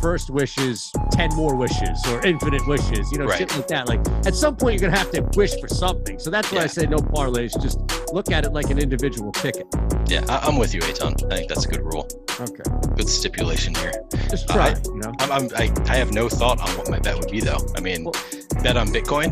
first wish is 10 more wishes or infinite wishes, shit like that. Like at some point you're going to have to wish for something. So that's why I say no parlays. Just look at it like an individual ticket. Yeah, I'm with you, Eytan. I think that's a good rule. Okay. Good stipulation here. Just try I have no thought on what my bet would be, though. I mean, bet on Bitcoin?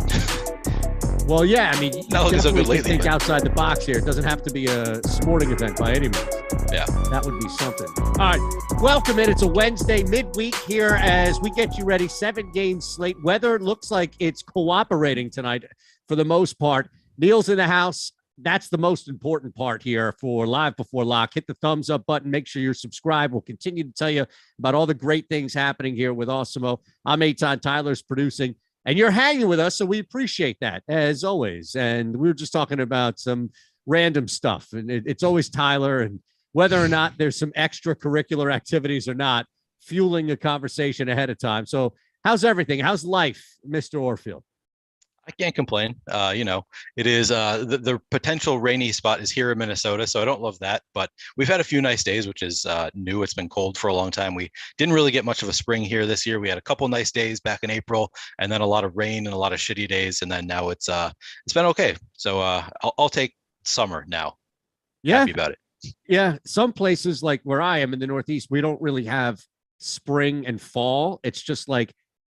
Well, yeah, I mean, you not looking so good lately, think outside the box here. It doesn't have to be a sporting event by any means. Yeah. That would be something. All right. Welcome in. It's a Wednesday midweek here as we get you ready. 7-game slate. Weather looks like it's cooperating tonight for the most part. Neil's in the house. That's the most important part here for Live Before Lock. Hit the thumbs up button. Make sure you're subscribed. We'll continue to tell you about all the great things happening here with Awesemo. I'm Eytan. Tyler's producing. And you're hanging with us, so we appreciate that, as always. And we were just talking about some random stuff. And it's always Tyler, and whether or not there's some extracurricular activities or not, fueling a conversation ahead of time. So how's everything? How's life, Mr. Orfield? I can't complain. It is the potential rainy spot is here in Minnesota, so I don't love that. But we've had a few nice days, which is new. It's been cold for a long time. We didn't really get much of a spring here this year. We had a couple nice days back in April, and then a lot of rain and a lot of shitty days, and then now it's been okay. So I'll take summer now. Yeah, happy about it. Yeah, some places like where I am in the Northeast, we don't really have spring and fall. It's just like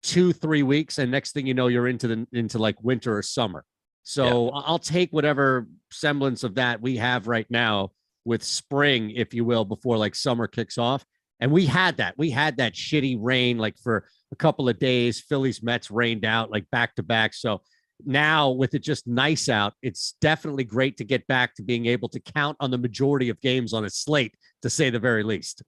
2-3 weeks, and next thing you know, you're into like winter or summer. So I'll take whatever semblance of that we have right now with spring, if you will, before like summer kicks off. And we had that shitty rain like for a couple of days. Phillies Mets rained out like back to back. So now with it just nice out, it's definitely great to get back to being able to count on the majority of games on a slate, to say the very least.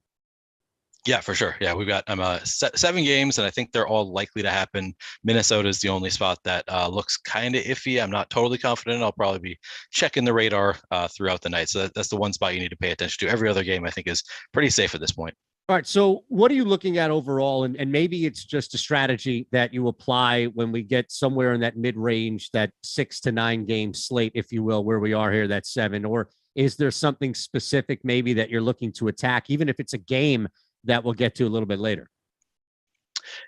Yeah, for sure. Yeah, we've got 7 games, and I think they're all likely to happen. Minnesota is the only spot that looks kind of iffy. I'm not totally confident. I'll probably be checking the radar throughout the night. So that's the one spot you need to pay attention to. Every other game, I think, is pretty safe at this point. All right. So what are you looking at overall? And maybe it's just a strategy that you apply when we get somewhere in that mid-range, that 6 to 9 game slate, if you will, where we are here, that's 7. Or is there something specific maybe that you're looking to attack, even if it's a game that we'll get to a little bit later?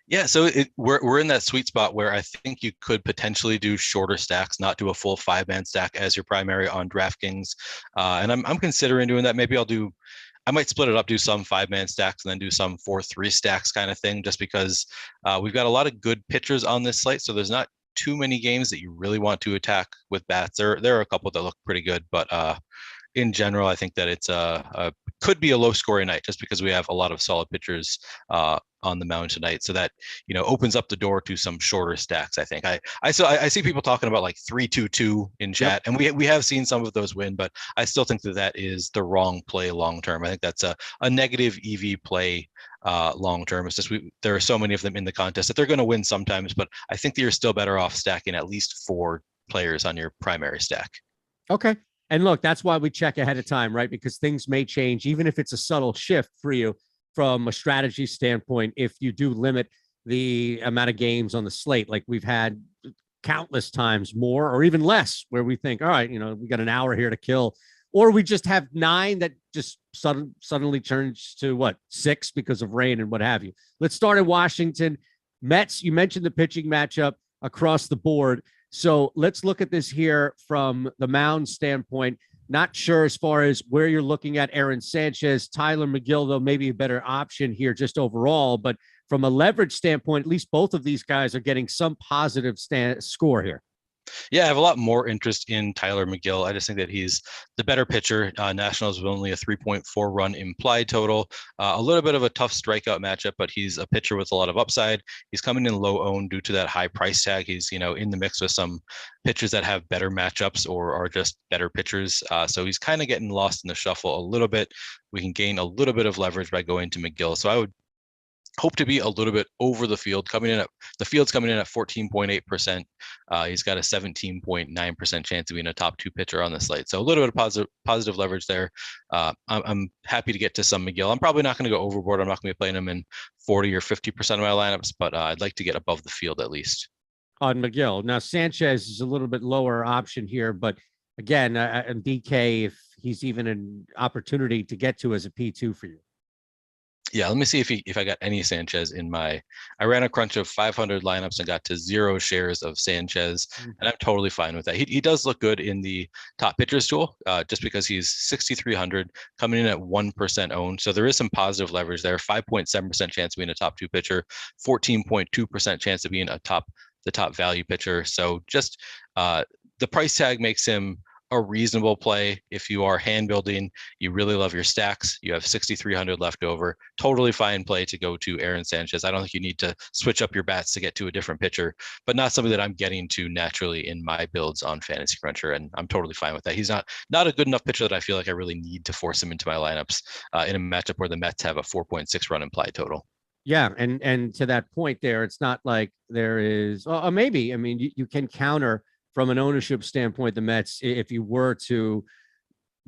Yeah, so we're in that sweet spot where I think you could potentially do shorter stacks, not do a full 5-man stack as your primary on DraftKings, and I'm considering doing that. Maybe I might split it up, do some 5-man stacks, and then do some 4-3 stacks kind of thing, just because we've got a lot of good pitchers on this slate, so there's not too many games that you really want to attack with bats. There are a couple that look pretty good, but in general, I think that it's could be a low scoring night just because we have a lot of solid pitchers on the mound tonight. So that, opens up the door to some shorter stacks. I think I see people talking about like 3-2-2 in chat, and we have seen some of those win, but I still think that is the wrong play long term. I think that's a negative EV play long term. It's just there are so many of them in the contest that they're going to win sometimes, but I think that you're still better off stacking at least 4 players on your primary stack. Okay. And look, that's why we check ahead of time, right? Because things may change, even if it's a subtle shift for you from a strategy standpoint, if you do limit the amount of games on the slate. Like we've had countless times more or even less where we think, all right, we got an hour here to kill, or we just have 9 that just suddenly turns to 6 because of rain and what have you. Let's start in Washington. Mets, you mentioned the pitching matchup across the board. So let's look at this here from the mound standpoint. Not sure as far as where you're looking at Aaron Sanchez, Tyler McGill, though, maybe a better option here just overall. But from a leverage standpoint, at least both of these guys are getting some positive score here. Yeah, I have a lot more interest in Tyler McGill. I just think that he's the better pitcher. Nationals with only a 3.4 run implied total. A little bit of a tough strikeout matchup, but he's a pitcher with a lot of upside. He's coming in low owned due to that high price tag. He's, in the mix with some pitchers that have better matchups or are just better pitchers. So he's kind of getting lost in the shuffle a little bit. We can gain a little bit of leverage by going to McGill. So I would hope to be a little bit over the field. The field's coming in at 14.8%. He's got a 17.9% chance of being a top 2 pitcher on the slate. So a little bit of positive leverage there. I'm happy to get to some McGill. I'm probably not going to go overboard. I'm not going to be playing him in 40 or 50% of my lineups, but I'd like to get above the field at least. On McGill. Now, Sanchez is a little bit lower option here, but again, DK, if he's even an opportunity to get to as a P2 for you. Yeah, let me see if I got any Sanchez in my. I ran a crunch of 500 lineups and got to 0 shares of Sanchez, and I'm totally fine with that. He does look good in the top pitchers tool, just because he's 6,300, coming in at 1% owned. So there is some positive leverage there. 5.7% chance of being a top 2 pitcher, 14.2% chance of being the top value pitcher. So just the price tag makes him a reasonable play. If you are hand building, you really love your stacks, you have 6,300 left over, totally fine play to go to Aaron Sanchez. I don't think you need to switch up your bats to get to a different pitcher, but not something that I'm getting to naturally in my builds on Fantasy Cruncher, and I'm totally fine with that. He's not a good enough pitcher that I feel like I really need to force him into my lineups in a matchup where the Mets have a 4.6 run implied total. Yeah, and to that point there, it's not like there is, maybe, I mean, you can counter from an ownership standpoint the Mets if you were to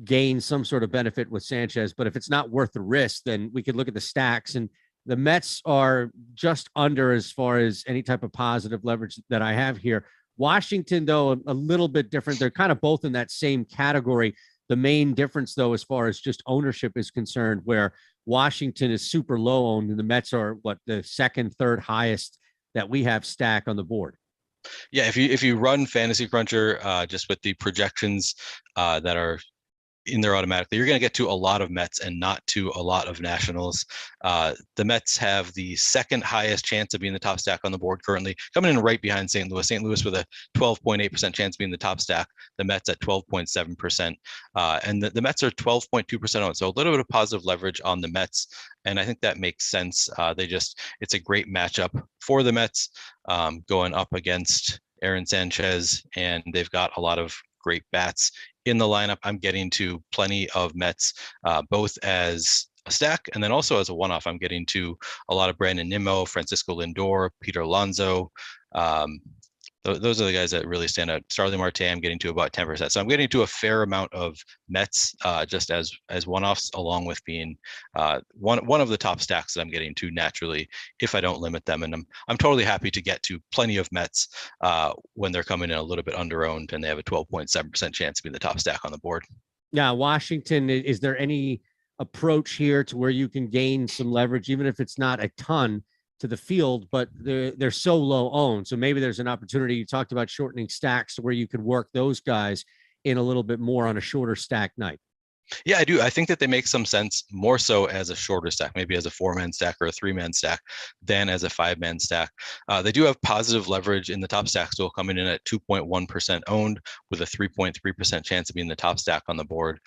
gain some sort of benefit with Sanchez, but if it's not worth the risk, then we could look at the stacks, and the Mets are just under as far as any type of positive leverage that I have here. Washington, though, a little bit different. They're kind of both in that same category. The main difference, though, as far as just ownership is concerned, where Washington is super low owned and the Mets are the second, third highest that we have stack on the board. Yeah, if you run Fantasy Cruncher just with the projections that are in there automatically, you're going to get to a lot of Mets and not to a lot of Nationals. The Mets have the second highest chance of being the top stack on the board currently, coming in right behind St. Louis. St. Louis with a 12.8% chance of being the top stack, the Mets at 12.7%. And the Mets are 12.2% on, so a little bit of positive leverage on the Mets. And I think that makes sense. It's a great matchup for the Mets going up against Aaron Sanchez, and they've got a lot of great bats in the lineup. I'm getting to plenty of Mets, both as a stack and then also as a one-off. I'm getting to a lot of Brandon Nimmo, Francisco Lindor, Peter Alonso. Those are the guys that really stand out. Starling Marte, I'm getting to about 10%. So I'm getting to a fair amount of Mets just as one-offs, along with being one of the top stacks that I'm getting to naturally if I don't limit them. And I'm totally happy to get to plenty of Mets when they're coming in a little bit under-owned and they have a 12.7% chance of being the top stack on the board. Now, Washington, is there any approach here to where you can gain some leverage, even if it's not a ton to the field, but they're so low owned? So maybe there's an opportunity. You talked about shortening stacks to where you could work those guys in a little bit more on a shorter stack night. Yeah, I do. I think that they make some sense more so as a shorter stack, maybe as a 4-man stack or a 3-man stack than as a 5-man stack. They do have positive leverage in the top stack still, coming in at 2.1% owned with a 3.3% chance of being the top stack on the board.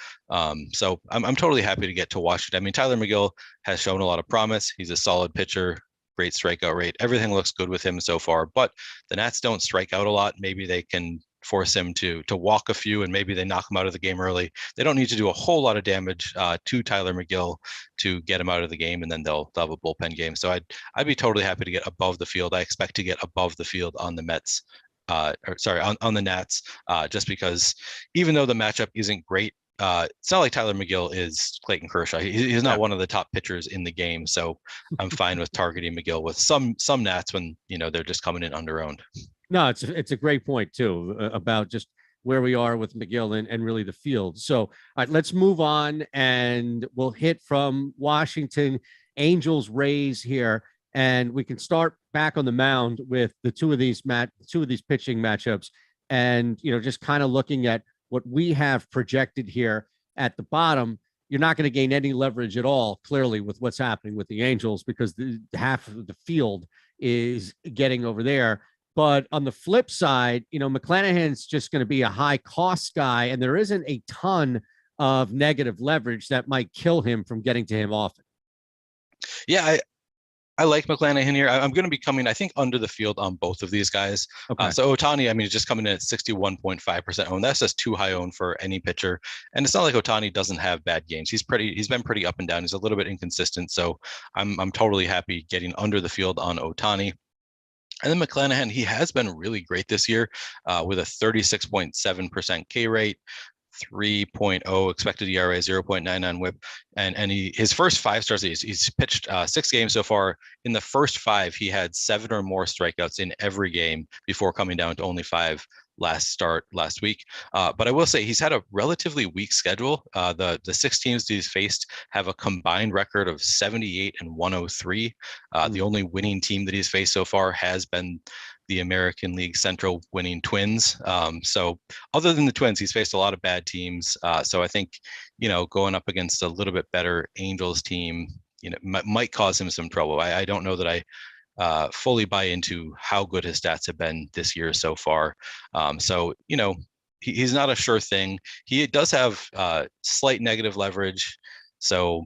So I'm totally happy to get to Washington. I mean, Tyler McGill has shown a lot of promise. He's a solid pitcher. Great strikeout rate. Everything looks good with him so far, but the Nats don't strike out a lot. Maybe they can force him to walk a few, and maybe they knock him out of the game early. They don't need to do a whole lot of damage to Tyler McGill to get him out of the game, and then they'll have a bullpen game. So I'd be totally happy to get above the field. I expect to get above the field on the Mets, on the Nats, just because even though the matchup isn't great, it's not like Tyler McGill is Clayton Kershaw. He's not one of the top pitchers in the game, so I'm fine with targeting McGill with some Nats when they're just coming in under-owned. No, it's a great point too about just where we are with McGill and really the field. So, all right, let's move on, and we'll hit from Washington, Angels, Rays here, and we can start back on the mound with the two of these pitching matchups, and just kind of looking at what we have projected here at the bottom. You're not going to gain any leverage at all, clearly, with what's happening with the Angels, because half of the field is getting over there. But on the flip side, McClanahan's just going to be a high cost guy, and there isn't a ton of negative leverage that might kill him from getting to him often. Yeah, I like McClanahan here. I'm going to be coming, I think, under the field on both of these guys. Okay. So Ohtani, I mean, he's just coming in at 61.5% owned. That's just too high owned for any pitcher. And it's not like Ohtani doesn't have bad games. He's been pretty up and down. He's a little bit inconsistent. So I'm totally happy getting under the field on Ohtani. And then McClanahan, he has been really great this year with a 36.7% K rate, 3.0 expected ERA, 0.99 WHIP, and his first 5 starts, he's pitched 6 games so far. In the first 5, he had 7 or more strikeouts in every game before coming down to only 5 last week. But I will say he's had a relatively weak schedule. The 6 teams he's faced have a combined record of 78 and 103. The only winning team that he's faced so far has been the American League Central winning Twins. So other than the Twins, he's faced a lot of bad teams. So I think, going up against a little bit better Angels team, might cause him some trouble. I don't know that I fully buy into how good his stats have been this year so far. So, he's not a sure thing. He does have slight negative leverage. So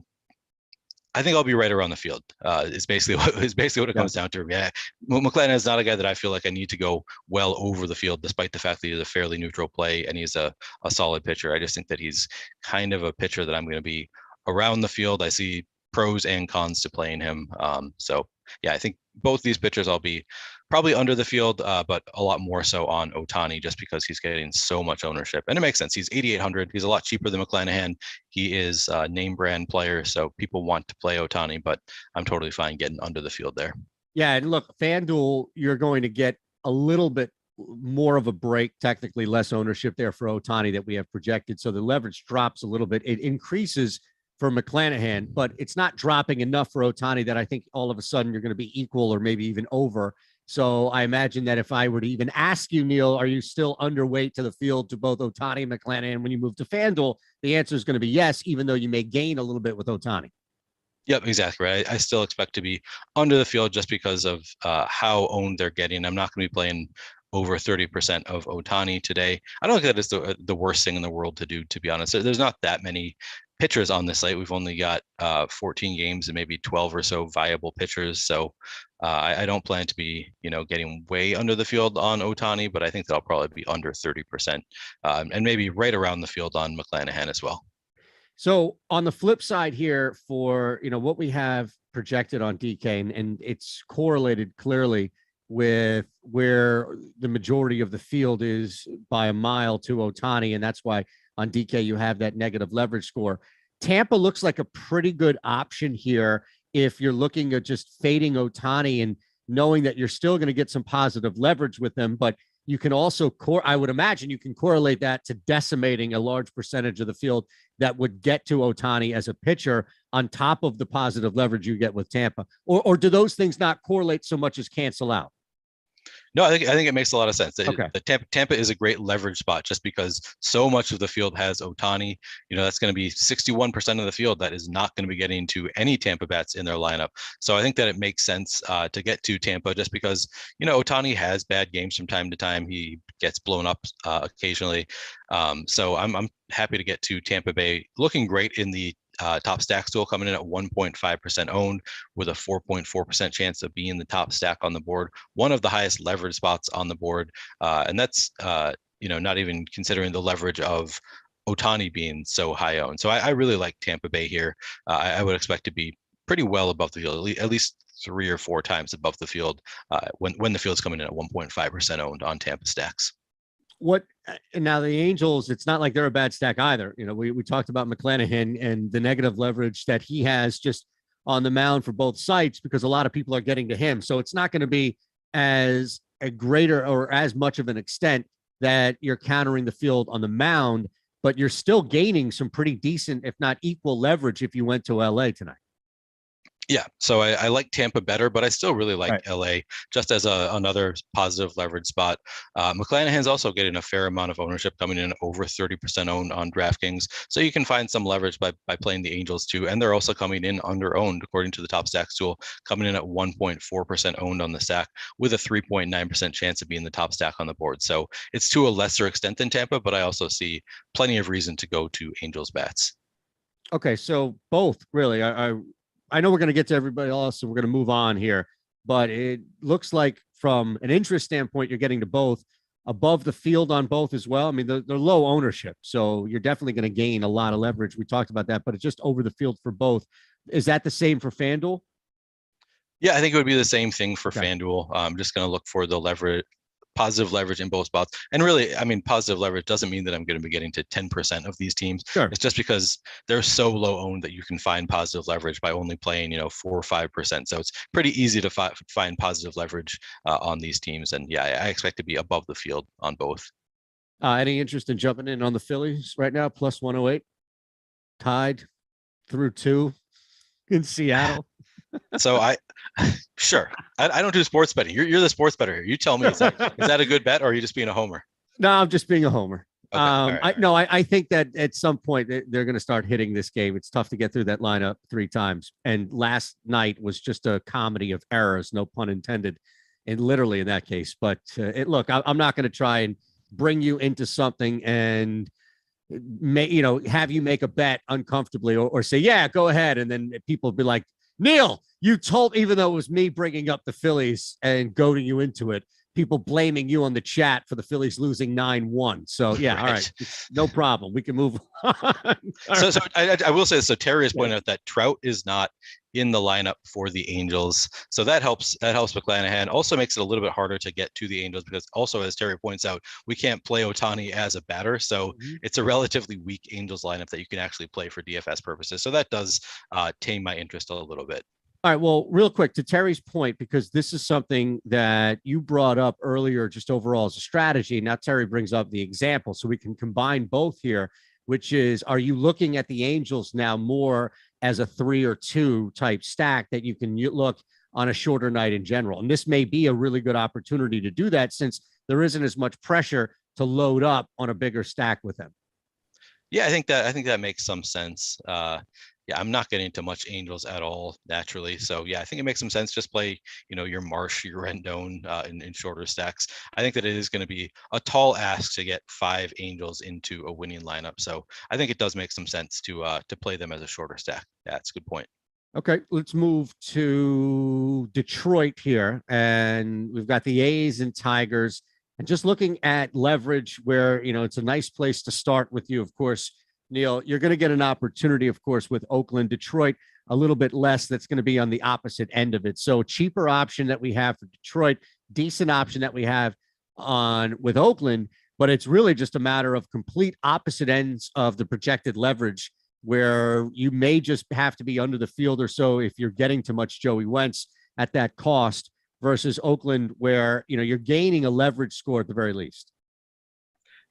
I think I'll be right around the field. Is basically what it comes down to. Yeah, McClanahan is not a guy that I feel like I need to go well over the field, despite the fact that he's a fairly neutral play and he's a solid pitcher. I just think that he's kind of a pitcher that I'm going to be around the field. I see pros and cons to playing him. So yeah, I think both these pitchers I'll be probably under the field, but a lot more so on Ohtani just because he's getting so much ownership. And it makes sense. He's 8,800. He's a lot cheaper than McClanahan. He is a name brand player, so people want to play Ohtani, but I'm totally fine getting under the field there. Yeah, and look, FanDuel, you're going to get a little bit more of a break, technically less ownership there for Ohtani that we have projected. So the leverage drops a little bit. It increases for McClanahan, but it's not dropping enough for Ohtani that I think all of a sudden you're going to be equal or maybe even over. So I imagine that if I were to even ask you, Neil, are you still underweight to the field to both Ohtani and McClanahan when you move to FanDuel? The answer is going to be yes, even though you may gain a little bit with Ohtani. Yep, exactly right. I still expect to be under the field just because of how owned they're getting. I'm not going to be playing over 30% of Ohtani today. I don't think that is the worst thing in the world to do, to be honest. There's not that many pitchers on this slate. We've only got 14 games and maybe 12 or so viable pitchers. So I don't plan to be, getting way under the field on Ohtani, but I think that I'll probably be under 30% and maybe right around the field on McClanahan as well. So on the flip side here for, what we have projected on DK, and it's correlated clearly with where the majority of the field is by a mile to Ohtani. And that's why on DK, you have that negative leverage score. Tampa looks like a pretty good option here if you're looking at just fading Ohtani and knowing that you're still going to get some positive leverage with them, but you can also, I would imagine you can correlate that to decimating a large percentage of the field that would get to Ohtani as a pitcher on top of the positive leverage you get with Tampa. Or do those things not correlate so much as cancel out? No, I think it makes a lot of sense. Okay. Tampa is a great leverage spot just because so much of the field has Ohtani. That's going to be 61% of the field that is not going to be getting to any Tampa bats in their lineup. So I think that it makes sense to get to Tampa just because, Ohtani has bad games from time to time. He gets blown up occasionally. So I'm happy to get to Tampa Bay, looking great in the top stack tool, coming in at 1.5% owned with a 4.4% chance of being the top stack on the board, one of the highest leverage spots on the board. And that's, not even considering the leverage of Ohtani being so high owned. So I really like Tampa Bay here. I would expect to be pretty well above the field, at least 3 or 4 times above the field when the field's coming in at 1.5% owned on Tampa stacks. Now the Angels, it's not like they're a bad stack either. We talked about McClanahan and the negative leverage that he has just on the mound for both sites because a lot of people are getting to him. So it's not going to be as a greater or as much of an extent that you're countering the field on the mound, but you're still gaining some pretty decent, if not equal leverage if you went to LA tonight. Yeah, so I like Tampa better, but I still really like LA just as another positive leverage spot. McClanahan's also getting a fair amount of ownership, coming in over 30% owned on DraftKings. So you can find some leverage by playing the Angels too. And they're also coming in under owned according to the top stacks tool, coming in at 1.4% owned on the stack with a 3.9% chance of being the top stack on the board. So it's to a lesser extent than Tampa, but I also see plenty of reason to go to Angels bats. Okay, so both really. I know we're going to get to everybody else, and we're going to move on here, but it looks like from an interest standpoint, you're getting to both, above the field on both as well. I mean, they're low ownership, so you're definitely going to gain a lot of leverage. We talked about that, but it's just over the field for both. Is that the same for FanDuel? Yeah, I think it would be the same thing for FanDuel. I'm just going to look for the positive leverage in both spots. And really, I mean, positive leverage doesn't mean that I'm going to be getting to 10% of these teams. Sure. It's just because they're so low owned that you can find positive leverage by only playing, 4 or 5%. So it's pretty easy to find positive leverage on these teams. And yeah, I expect to be above the field on both. Any interest in jumping in on the Phillies right now? Plus 108, tied through 2 in Seattle. So sure. I don't do sports betting. You're the sports bettor here. You tell me, is that a good bet, or are you just being a homer? No, I'm just being a homer. Okay. All right, I think that at some point they're going to start hitting this game. It's tough to get through that lineup 3 times. And last night was just a comedy of errors, no pun intended, and literally in that case. But look, I'm not going to try and bring you into something and have you make a bet uncomfortably or say, yeah, go ahead. And then people be like, Neil, you told, even though it was me bringing up the Phillies and goading you into it, people blaming you on the chat for the Phillies losing 9-1. So yeah, right. All right, no problem. We can move on. So I will say, so Terry has pointed out that Trout is not in the lineup for the Angels. So that helps McClanahan. Also makes it a little bit harder to get to the Angels because also, as Terry points out, we can't play Ohtani as a batter. So it's a relatively weak Angels lineup that you can actually play for DFS purposes. So that does tame my interest a little bit. All right. Well, real quick to Terry's point, because this is something that you brought up earlier, just overall as a strategy. Now Terry brings up the example, so we can combine both here, which is, are you looking at the Angels now more as a 3 or 2 type stack that you can look on a shorter night in general? And this may be a really good opportunity to do that since there isn't as much pressure to load up on a bigger stack with them. Yeah, I think that makes some sense. Yeah, I'm not getting into much Angels at all naturally. So yeah, I think it makes some sense. Just play, your Marsh, your Rendon in shorter stacks. I think that it is going to be a tall ask to get 5 Angels into a winning lineup. So I think it does make some sense to play them as a shorter stack. Yeah, that's a good point. Okay, let's move to Detroit here. And we've got the A's and Tigers. And just looking at leverage where, it's a nice place to start with you, of course, Neil, you're going to get an opportunity, of course, with Oakland. Detroit, a little bit less. That's going to be on the opposite end of it. So cheaper option that we have for Detroit, decent option that we have with Oakland, but it's really just a matter of complete opposite ends of the projected leverage where you may just have to be under the field or so if you're getting too much Joey Wentz at that cost versus Oakland where, you're gaining a leverage score at the very least.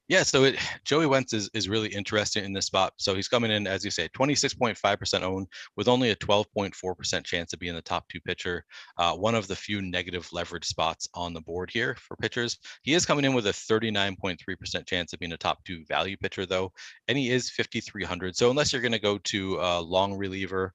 Yeah, so Joey Wentz is really interesting in this spot. So he's coming in, as you say, 26.5% owned with only a 12.4% chance of being the top 2 pitcher. One of the few negative leverage spots on the board here for pitchers. He is coming in with a 39.3% chance of being a top 2 value pitcher, though, and he is 5,300. So unless you're going to go to a long reliever,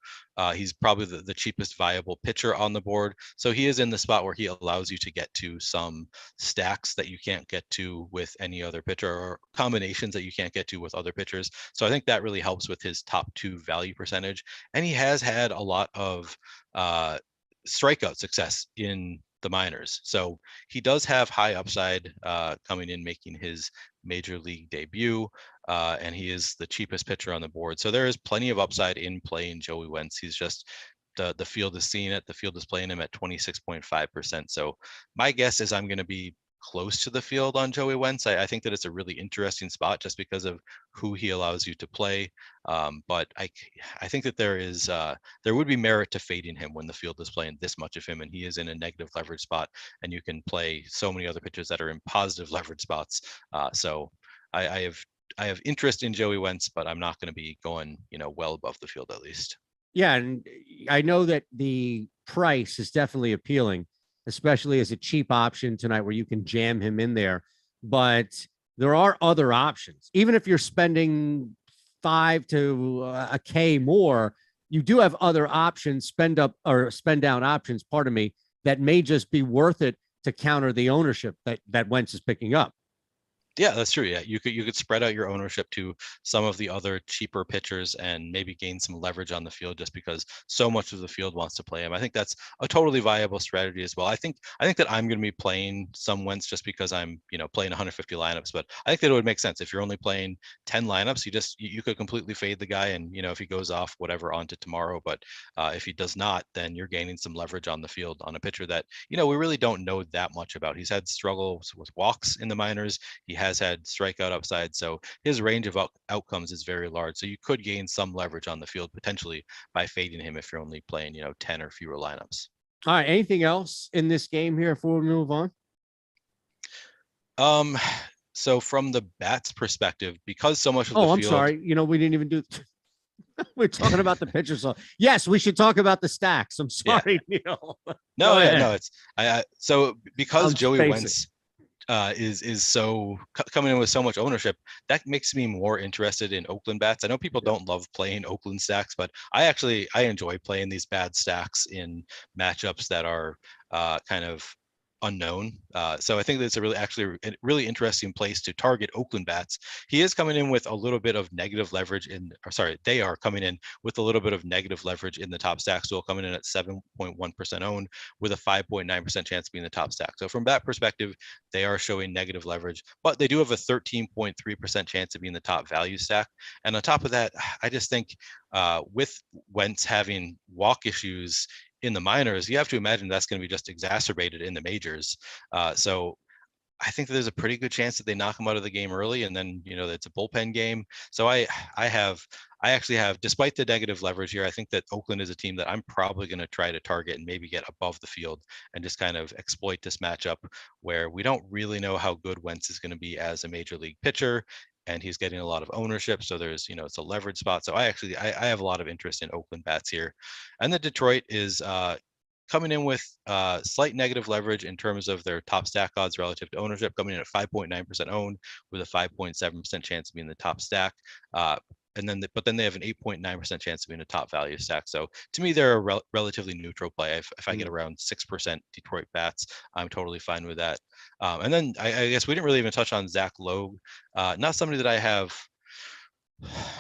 he's probably the cheapest viable pitcher on the board. So he is in the spot where he allows you to get to some stacks that you can't get to with any other pitcher or combinations that you can't get to with other pitchers. So I think that really helps with his top 2 value percentage. And he has had a lot of strikeout success in the minors. So he does have high upside coming in, making his major league debut. And he is the cheapest pitcher on the board. So there is plenty of upside in playing Joey Wentz. He's just the field is seeing it. The field is playing him at 26.5%. So my guess is I'm going to be close to the field on Joey Wentz. I think that it's a really interesting spot just because of who he allows you to play. But I think that there would be merit to fading him when the field is playing this much of him and he is in a negative leverage spot and you can play so many other pitchers that are in positive leverage spots. So I have interest in Joey Wentz, but I'm not going to be going, well above the field at least. Yeah, and I know that the price is definitely appealing, especially as a cheap option tonight where you can jam him in there. But there are other options. Even if you're spending 5 to a K more, you do have other options, spend down options, pardon me, that may just be worth it to counter the ownership that Wentz is picking up. Yeah, that's true. Yeah, you could spread out your ownership to some of the other cheaper pitchers and maybe gain some leverage on the field just because so much of the field wants to play him. I think that's a totally viable strategy as well. I think that I'm going to be playing some Wentz just because I'm playing 150 lineups, but I think that it would make sense if you're only playing 10 lineups. You could completely fade the guy, and if he goes off whatever onto tomorrow. But if he does not, then you're gaining some leverage on the field on a pitcher that we really don't know that much about. He's had struggles with walks in the minors. He has had strikeout upside, so his range of outcomes is very large. So you could gain some leverage on the field potentially by fading him if you're only playing 10 or fewer lineups. All right, anything else in this game here before we move on? So from the bats perspective, because so much of the Oh, I'm field, sorry. We didn't even do. We're talking about the pitchers. So yes, we should talk about the stacks. I'm yeah, sorry, Neil. no, yeah, no, it's so because I'm Joey spacing. Wentz is so coming in with so much ownership, that makes me more interested in Oakland bats. I know people don't love playing Oakland stacks, but I enjoy playing these bad stacks in matchups that are kind of unknown. So I think that's a really interesting place to target Oakland bats. He is coming in with a little bit of negative leverage they are coming in with a little bit of negative leverage in the top stack stool, coming in at 7.1% owned with a 5.9% chance of being the top stack. So from that perspective, they are showing negative leverage, but they do have a 13.3% chance of being the top value stack. And on top of that, I just think with Wentz having walk issues in the minors, you have to imagine that's going to be just exacerbated in the majors. So I think that there's a pretty good chance that they knock him out of the game early, and then it's a bullpen game. So I actually have, despite the negative leverage here, I think that Oakland is a team that I'm probably going to try to target and maybe get above the field and just kind of exploit this matchup where we don't really know how good Wentz is going to be as a major league pitcher, and he's getting a lot of ownership. So there's, it's a leverage spot. So I have a lot of interest in Oakland bats here. And then Detroit is coming in with slight negative leverage in terms of their top stack odds relative to ownership, coming in at 5.9% owned with a 5.7% chance of being the top stack. But then they have an 8.9% chance of being a top value stack. So to me, they're a relatively neutral play. If I get around 6% Detroit bats, I'm totally fine with that. And then I guess we didn't really even touch on Zach Logue. Not somebody that I have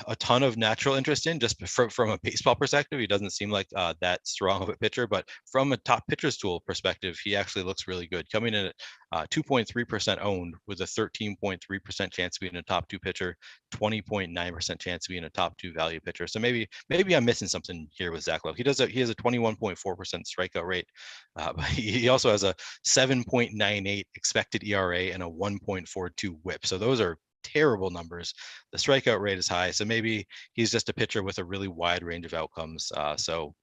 a ton of natural interest in, just from a baseball perspective. He doesn't seem like that strong of a pitcher, but from a top pitchers tool perspective, he actually looks really good. Coming in at 2.3% owned with a 13.3% chance of being a top 2 pitcher, 20.9% chance of being a top 2 value pitcher. So maybe I'm missing something here with Zach Lowe. He has a 21.4% strikeout rate, but he also has a 7.98 expected ERA and a 1.42 WHIP. So those are terrible numbers. The strikeout rate is high, so maybe he's just a pitcher with a really wide range of outcomes. So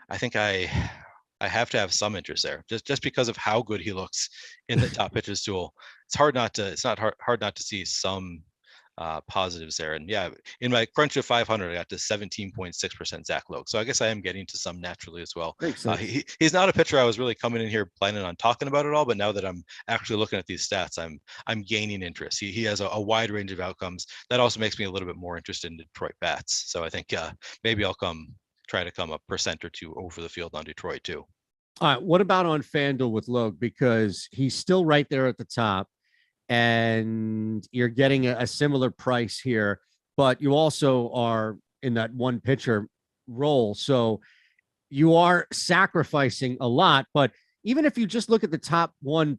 I think I have to have some interest there, just because of how good he looks in the top pitchers tool. It's hard not to see some positives there. And yeah, in my crunch of 500, I got to 17.6% Zach Logue. So I guess I am getting to some naturally as well. He's not a pitcher I was really coming in here planning on talking about at all, but now that I'm actually looking at these stats, I'm gaining interest. He has a wide range of outcomes. That also makes me a little bit more interested in Detroit bats. So I think maybe I'll try to come a percent or two over the field on Detroit too. All right. What about on FanDuel with Logue? Because he's still right there at the top, and you're getting a similar price here, but you also are in that one pitcher role. So you are sacrificing a lot, but even if you just look at the top 1%,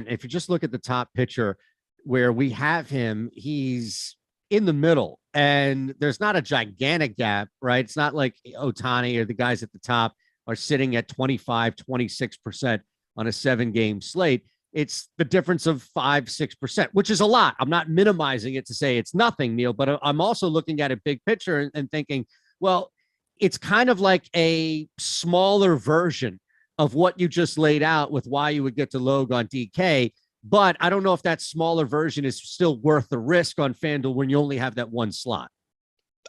if you just look at the top pitcher where we have him, he's in the middle and there's not a gigantic gap, right? It's not like Ohtani or the guys at the top are sitting at 25, 26% on a 7-game slate. It's the difference of 5-6%, which is a lot. I'm not minimizing it to say it's nothing, Neil, but I'm also looking at a big picture and thinking, well, it's kind of like a smaller version of what you just laid out with why you would get to Logue on DK. But I don't know if that smaller version is still worth the risk on FanDuel when you only have that one slot.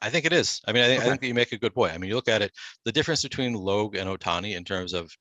I think it is. I mean, I think that you make a good point. I mean, you look at it, the difference between Logue and Ohtani in terms of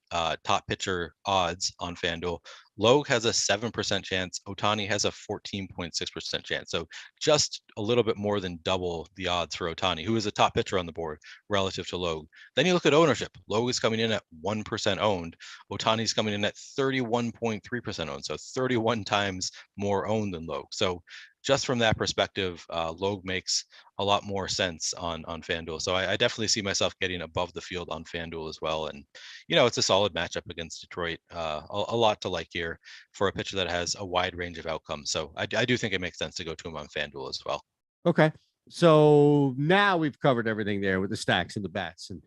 top pitcher odds on FanDuel. Logue has a 7% chance. Ohtani has a 14.6% chance. So just a little bit more than double the odds for Ohtani, who is a top pitcher on the board relative to Logue. Then you look at ownership. Logue is coming in at 1% owned. Ohtani's coming in at 31.3% owned. So 31 times more owned than Logue. So just from that perspective, Logue makes a lot more sense on FanDuel. So I definitely see myself getting above the field on FanDuel as well. And, it's a solid matchup against Detroit. A lot to like here for a pitcher that has a wide range of outcomes. So I do think it makes sense to go to him on FanDuel as well. Okay. So now we've covered everything there with the stacks and the bats, and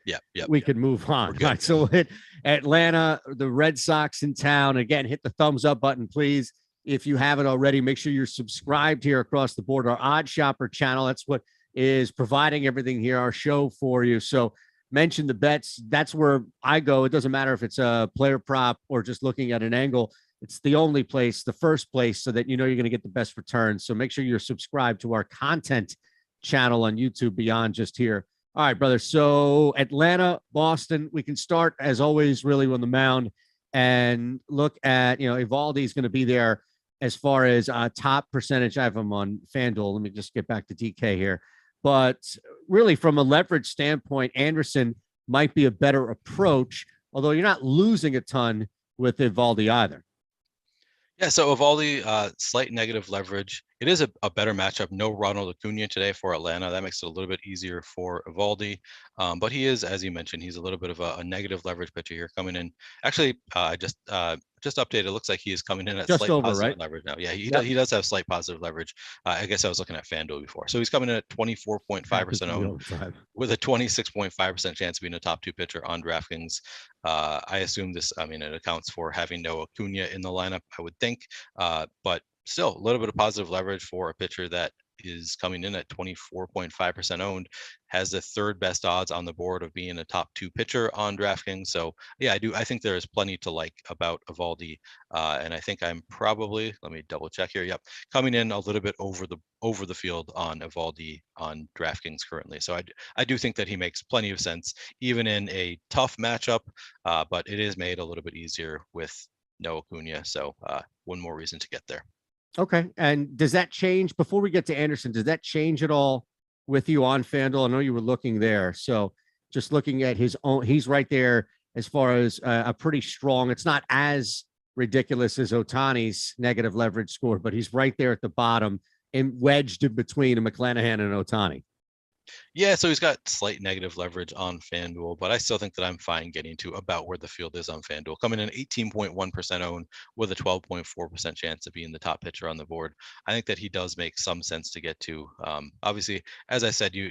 we can move on. Right. So hit Atlanta, the Red Sox in town. Again, hit the thumbs up button, please. If you haven't already, make sure you're subscribed here across the board. Our Odd Shopper channel, that's what is providing everything here, our show for you. So mention the bets. That's where I go. It doesn't matter if it's a player prop or just looking at an angle. It's the only place, the first place, so that you know you're going to get the best returns. So make sure you're subscribed to our content channel on YouTube beyond just here. All right, brother. So Atlanta, Boston, we can start as always, really on the mound and look at, Evaldi's going to be there as far as top percentage. I have him on FanDuel. Let me just get back to DK here. But really, from a leverage standpoint, Anderson might be a better approach, although you're not losing a ton with Evaldi either. Yeah, so Evaldi, slight negative leverage. It is a better matchup. No Ronald Acuna today for Atlanta. That makes it a little bit easier for Evaldi. But he is, as you mentioned, he's a little bit of a negative leverage pitcher here coming in. Actually, I just updated. It looks like he is coming in at just slight over, positive right? leverage now. Yeah, Yep. he does have slight positive leverage. I guess I was looking at FanDuel before. So he's coming in at 24.5% owned with a 26.5% chance of being a top 2 pitcher on DraftKings. I assume this, it accounts for having no Acuna in the lineup, I would think. But still a little bit of positive leverage for a pitcher that is coming in at 24.5% owned, has the 3rd best odds on the board of being a top 2 pitcher on DraftKings. So yeah, I think there is plenty to like about Evaldi. And I think I'm probably, let me double check here. Yep. Coming in a little bit over the field on Evaldi on DraftKings currently. So I do think that he makes plenty of sense, even in a tough matchup, but it is made a little bit easier with no Acuna. So one more reason to get there. Okay. And does that change before we get to Anderson? Does that change at all with you on FanDuel? I know you were looking there. So just looking at his own, he's right there as far as a pretty strong, it's not as ridiculous as Ohtani's negative leverage score, but he's right there at the bottom and wedged in between a McClanahan and Ohtani. Yeah, so he's got slight negative leverage on FanDuel, but I still think that I'm fine getting to about where the field is on FanDuel. Coming in 18.1% owned with a 12.4% chance of being the top pitcher on the board. I think that he does make some sense to get to. Obviously, as I said, you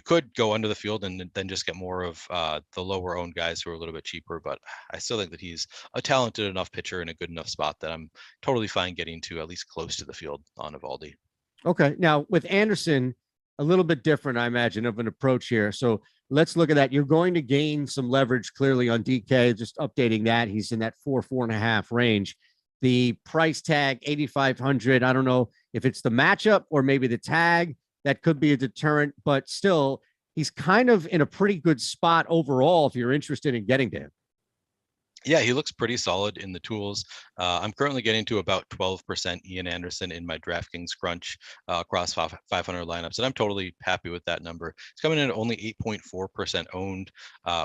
could go under the field and then just get more of the lower owned guys who are a little bit cheaper, but I still think that he's a talented enough pitcher in a good enough spot that I'm totally fine getting to at least close to the field on Evaldi. Okay. Now with Anderson, a little bit different, I imagine, of an approach here. So let's look at that. You're going to gain some leverage clearly on DK, just updating that. He's in that 4.5 range. The price tag, 8,500. I don't know if it's the matchup or maybe the tag that could be a deterrent, but still, he's kind of in a pretty good spot overall if you're interested in getting to him. Yeah, he looks pretty solid in the tools. I'm currently getting to about 12% Ian Anderson in my DraftKings crunch across 500 lineups, and I'm totally happy with that number. It's coming in at only 8.4% owned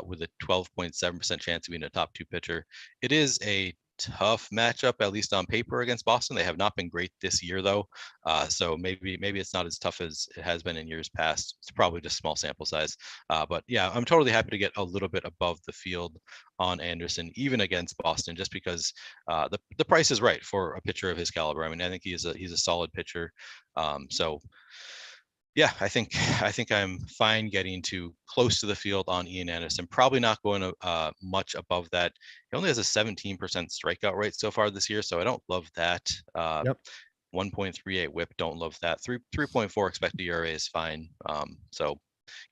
with a 12.7% chance of being a top 2 pitcher. It is a tough matchup, at least on paper, against Boston. They have not been great this year, though. So maybe it's not as tough as it has been in years past. It's probably just small sample size. But yeah, I'm totally happy to get a little bit above the field on Anderson, even against Boston, just because the price is right for a pitcher of his caliber. I mean, I think he's a solid pitcher. So yeah, I think I'm fine getting to close to the field on Ian Anderson. Probably not going much above that. He only has a 17% strikeout rate so far this year, so I don't love that. Yep. 1.38 WHIP, don't love that. 3.4 expected ERA is fine. So,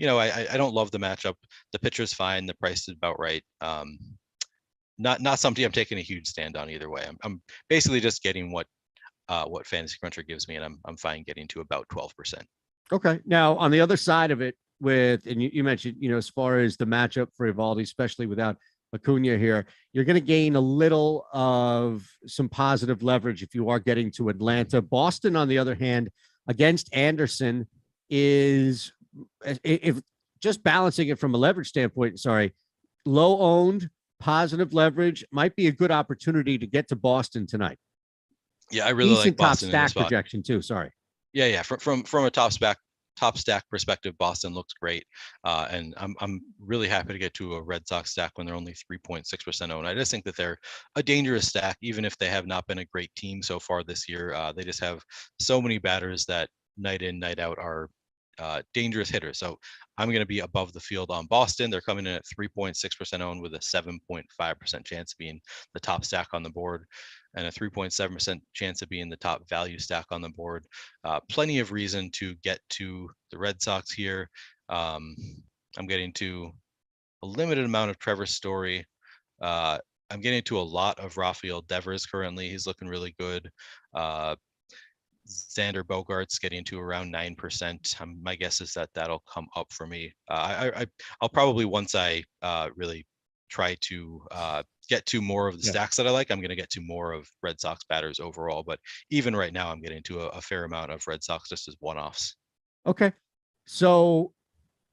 I don't love the matchup. The pitcher's fine. The price is about right. Not something I'm taking a huge stand on either way. I'm basically just getting what Fantasy Cruncher gives me, and I'm fine getting to about 12%. Okay. Now, on the other side of it, and you mentioned, as far as the matchup for Evaldi, especially without Acuna here, you're going to gain a little of some positive leverage if you are getting to Atlanta. Boston, on the other hand, against Anderson is, if just balancing it from a leverage standpoint, low owned, positive leverage might be a good opportunity to get to Boston tonight. Yeah, I really like Boston top stack projection too. Sorry. Yeah. From a top stack perspective, Boston looks great, and I'm really happy to get to a Red Sox stack when they're only 3.6% owned. I just think that they're a dangerous stack, even if they have not been a great team so far this year. They just have so many batters that night in, night out are dangerous hitters. So I'm going to be above the field on Boston. They're coming in at 3.6% owned with a 7.5% chance of being the top stack on the board and a 3.7% chance of being the top value stack on the board. Plenty of reason to get to the Red Sox here. I'm getting to a limited amount of Trevor Story. I'm getting into a lot of Rafael Devers currently. He's looking really good. Xander Bogaerts getting to around 9%. My guess is that that'll come up for me. I'll probably, once I really try to get to more of the stacks that I like, I'm going to get to more of Red Sox batters overall. But even right now, I'm getting to a fair amount of Red Sox just as one-offs. Okay. So,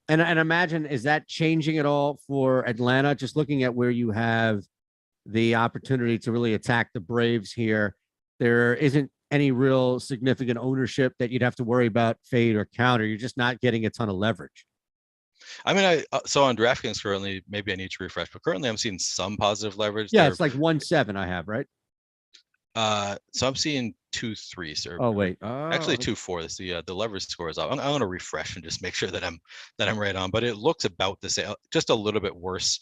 and imagine, is that changing at all for Atlanta? Just looking at where you have the opportunity to really attack the Braves here, there isn't any real significant ownership that you'd have to worry about fade or counter. You're just not getting a ton of leverage. I mean, so on DraftKings currently, maybe I need to refresh, but currently I'm seeing some positive leverage. Yeah, it's like 1.7 I have, right? So I'm seeing 2.3, or Oh wait, actually 2.4. The leverage score is up. I'm going to refresh and just make sure that I'm right on. But it looks about the same, just a little bit worse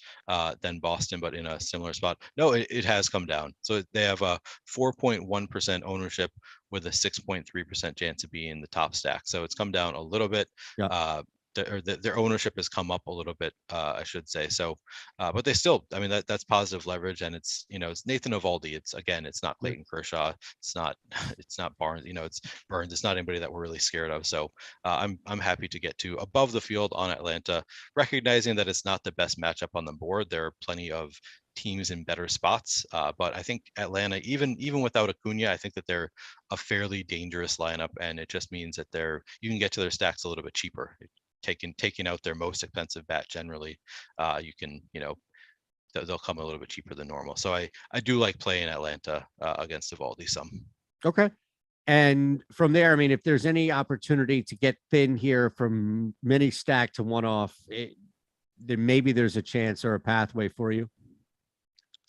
than Boston, but in a similar spot. No, it has come down. So they have a 4.1% ownership with a 6.3% chance of being the top stack. So it's come down a little bit. Yeah. Their ownership has come up a little bit, I should say. So, but they still, I mean, that's positive leverage, and it's, it's Nathan Eovaldi. It's not Clayton Kershaw. It's not Barnes. It's Burns. It's not anybody that we're really scared of. So, I'm happy to get to above the field on Atlanta, recognizing that it's not the best matchup on the board. There are plenty of teams in better spots, but I think Atlanta, even without Acuna, I think that they're a fairly dangerous lineup, and it just means that you can get to their stacks a little bit cheaper. Taking out their most expensive bat generally, you can, they'll come a little bit cheaper than normal. So I do like playing Atlanta against Eovaldi some. Okay. And from there, I mean, if there's any opportunity to get thin here from mini stack to one off, then maybe there's a chance or a pathway for you.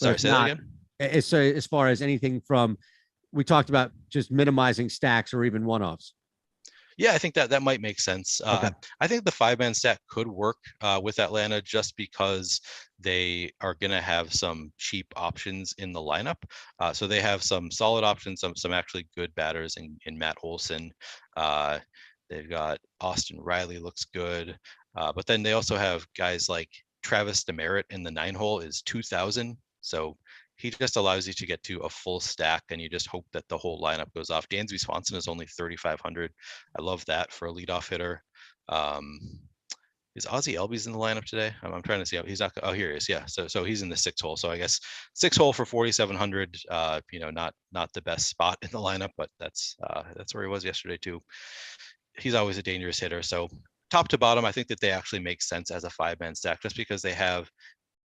Sorry, say that again. So as far as anything from, we talked about just minimizing stacks or even one offs. Yeah, I think that might make sense. Okay. I think the 5-man stack could work with Atlanta, just because they are going to have some cheap options in the lineup. So they have some solid options, some actually good batters in Matt Olson. They've got Austin Riley, looks good. But then they also have guys like Travis Demeritte in the 9-hole is 2,000. So he just allows you to get to a full stack, and you just hope that the whole lineup goes off. Dansby Swanson is only 3,500. I love that for a leadoff hitter. Is Ozzie Albies in the lineup today? I'm trying to see. He's not. Oh, here he is. Yeah. So he's in the 6-hole. So I guess 6-hole for 4,700. Not the best spot in the lineup, but that's where he was yesterday too. He's always a dangerous hitter. So top to bottom, I think that they actually make sense as a 5-man stack, just because they have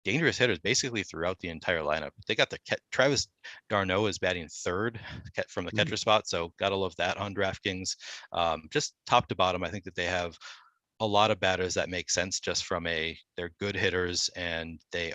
dangerous hitters basically throughout the entire lineup. They got Travis d'Arnaud is batting third from the catcher spot, so gotta love that on DraftKings. Just top to bottom, I think that they have a lot of batters that make sense just from they're good hitters, and they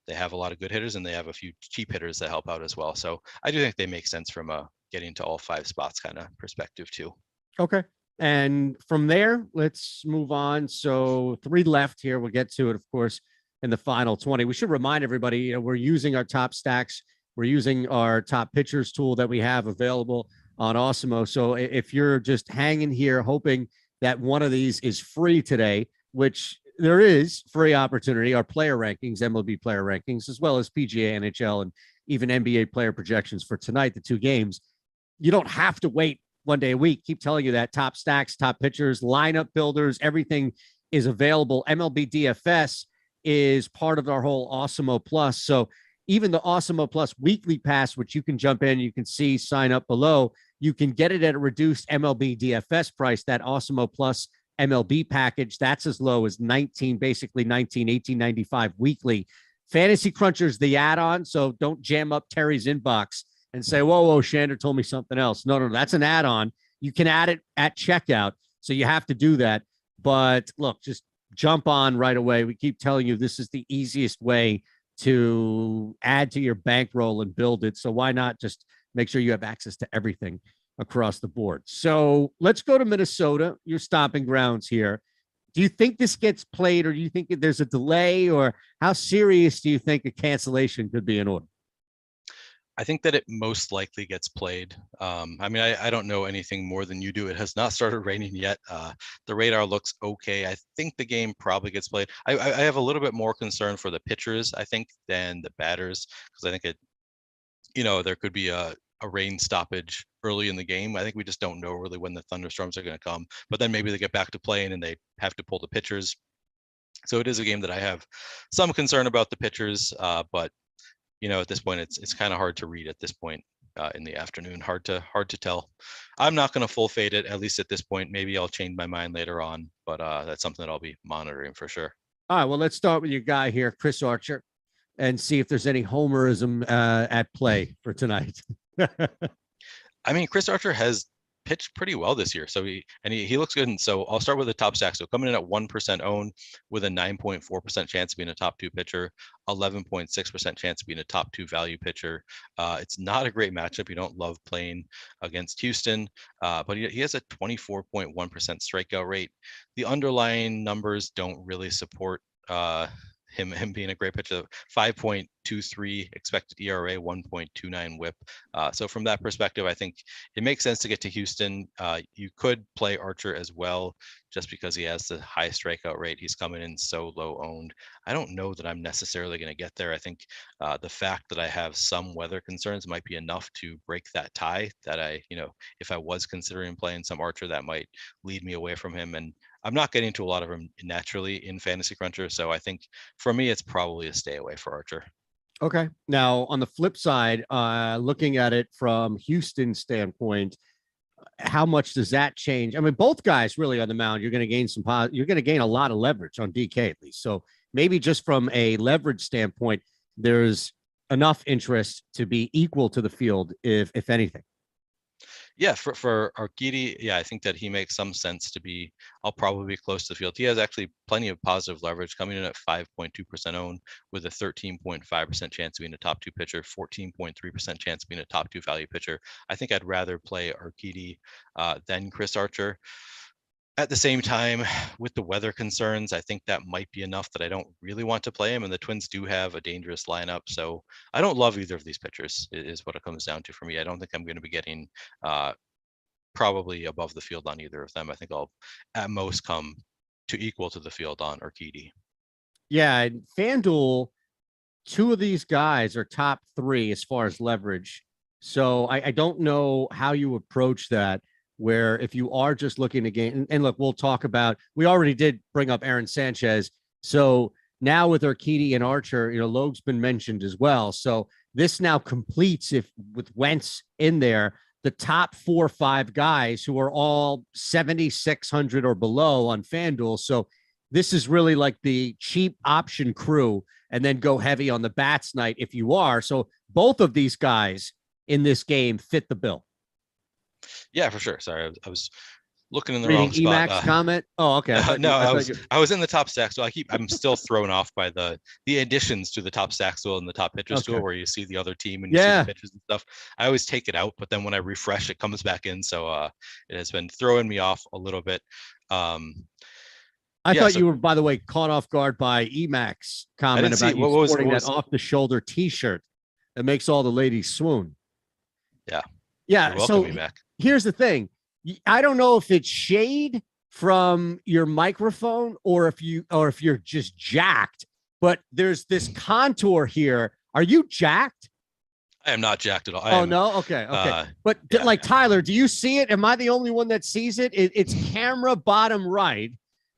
have a lot of good hitters, and they have a few cheap hitters that help out as well. So I do think they make sense from a getting to all 5 spots kind of perspective too. Okay. And from there, let's move on. So 3 left here. We'll get to it, of course, in the final 20. We should remind everybody, we're using our top stacks. We're using our top pitchers tool that we have available on Awesemo. So if you're just hanging here hoping that one of these is free today, which there is free opportunity, our player rankings, MLB player rankings, as well as PGA, NHL, and even NBA player projections for tonight, the 2 games, you don't have to wait one day a week. Keep telling you that top stacks, top pitchers, lineup builders, everything is available. MLB DFS is part of our whole Awesemo Plus. So even the Awesemo Plus weekly pass, which you can jump in, you can see, sign up below, you can get it at a reduced MLB DFS price. That Awesemo Plus MLB package, that's as low as basically 18.95 weekly. Fantasy Cruncher's the add-on, so don't jam up Terry's inbox and say, whoa, Shander told me something else. No, that's an add-on. You can add it at checkout, so you have to do that. But look, just jump on right away. We keep telling you this is the easiest way to add to your bankroll and build it. So why not just make sure you have access to everything across the board? So let's go to Minnesota, your stomping grounds here. Do you think this gets played, or do you think there's a delay, or how serious do you think a cancellation could be in order? I think that it most likely gets played. I mean, I don't know anything more than you do. It has not started raining yet. The radar looks okay. I think the game probably gets played. I have a little bit more concern for the pitchers, I think, than the batters, because I think there could be a rain stoppage early in the game. I think we just don't know really when the thunderstorms are going to come. But then maybe they get back to playing and they have to pull the pitchers. So it is a game that I have some concern about the pitchers, but at this point, it's kind of hard to read at this point in the afternoon. Hard to tell. I'm not going to full fade it, at least at this point. Maybe I'll change my mind later on, but that's something that I'll be monitoring for sure. All right, well, let's start with your guy here, Chris Archer, and see if there's any homerism at play for tonight. I mean, Chris Archer has pitched pretty well this year, so he looks good. And so I'll start with the top stack. So coming in at 1% owned with a 9.4% chance of being a top 2 pitcher, 11.6% chance of being a top 2 value pitcher. It's not a great matchup. You don't love playing against Houston, but he has a 24.1% strikeout rate. The underlying numbers don't really support him being a great pitcher. 5.23 expected ERA, 1.29 WHIP. So from that perspective, I think it makes sense to get to Houston. You could play Archer as well, just because he has the high strikeout rate. He's coming in so low owned. I don't know that I'm necessarily going to get there. I think the fact that I have some weather concerns might be enough to break that tie. That if I was considering playing some Archer, that might lead me away from him. And I'm not getting to a lot of them naturally in Fantasy Cruncher. So I think for me, it's probably a stay away for Archer. Okay. Now, on the flip side, looking at it from Houston's standpoint, how much does that change? I mean, both guys really on the mound, you're going to gain you're going to gain a lot of leverage on DK at least. So maybe just from a leverage standpoint, there's enough interest to be equal to the field, if anything. Yeah, for Urquidy, yeah, I think that he makes some sense to be. I'll probably be close to the field. He has actually plenty of positive leverage, coming in at 5.2% owned with a 13.5% chance of being a top 2 pitcher, 14.3% chance of being a top 2 value pitcher. I think I'd rather play Urquidy than Chris Archer. At the same time, with the weather concerns, I think that might be enough that I don't really want to play him. And the Twins do have a dangerous lineup. So I don't love either of these pitchers, is what it comes down to for me. I don't think I'm going to be getting probably above the field on either of them. I think I'll at most come to equal to the field on Urquidy. Yeah, FanDuel, 2 of these guys are top 3 as far as leverage. So I don't know how you approach that, where if you are just looking to gain, and look, we'll talk about, we already did bring up Aaron Sanchez. So now with Urquidy and Archer, Logue's been mentioned as well. So this now completes, if with Wentz in there, the top 4 or 5 guys who are all 7,600 or below on FanDuel. So this is really like the cheap option crew, and then go heavy on the bats night if you are. So both of these guys in this game fit the bill. Yeah, for sure. Sorry, I was looking in the wrong spot. Emacs comment. Oh, okay. I was in the top stack, so I'm still thrown off by the additions to the top stack tool and the top pitchers tool, where you see the other team and you see the pitchers and stuff. I always take it out, but then when I refresh, it comes back in. So it has been throwing me off a little bit. I thought you were, by the way, caught off guard by Emacs comment about you sporting that off-the-shoulder T-shirt that makes all the ladies swoon. Yeah. Yeah. So here's the thing. I don't know if it's shade from your microphone or if you're just jacked, but there's this contour here. Are you jacked? I am not jacked at all. No. Okay. But like Tyler, do you see it? Am I the only one that sees it? It's camera bottom right,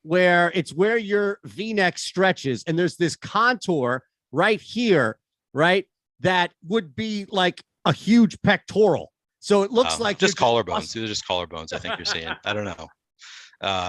where it's where your V-neck stretches, and there's this contour right here, right? That would be like a huge pectoral. So it looks like just collarbones. These are just collarbones. I think you're seeing. I don't know.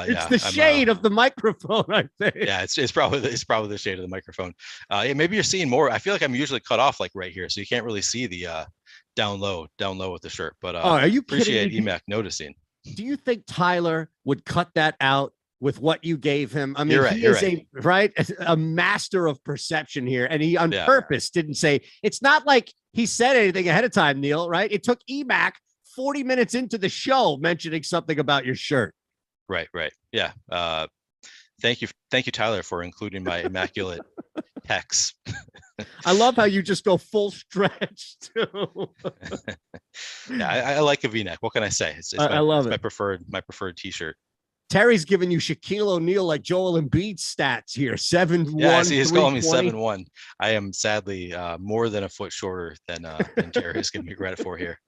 It's the shade of the microphone, I think. Yeah, it's probably the shade of the microphone. Maybe you're seeing more. I feel like I'm usually cut off like right here, so you can't really see the down low with the shirt. But are you appreciate kidding? EMAC noticing. Do you think Tyler would cut that out with what you gave him? I mean, you're right. a master of perception here, and he on purpose didn't say. It's not like he said anything ahead of time, Neil, right? It took EMAC 40 minutes into the show mentioning something about your shirt. Right. Yeah. Thank you, Tyler, for including my immaculate Pecs. I love how you just go full stretch too. Yeah, I like a V-neck. What can I say? I love it's it. my preferred T-shirt. Terry's giving you Shaquille O'Neal like Joel Embiid stats here. 7'1", Yeah, I see he's calling me 320. 7'1". I am sadly more than a foot shorter than Terry is giving me credit for here.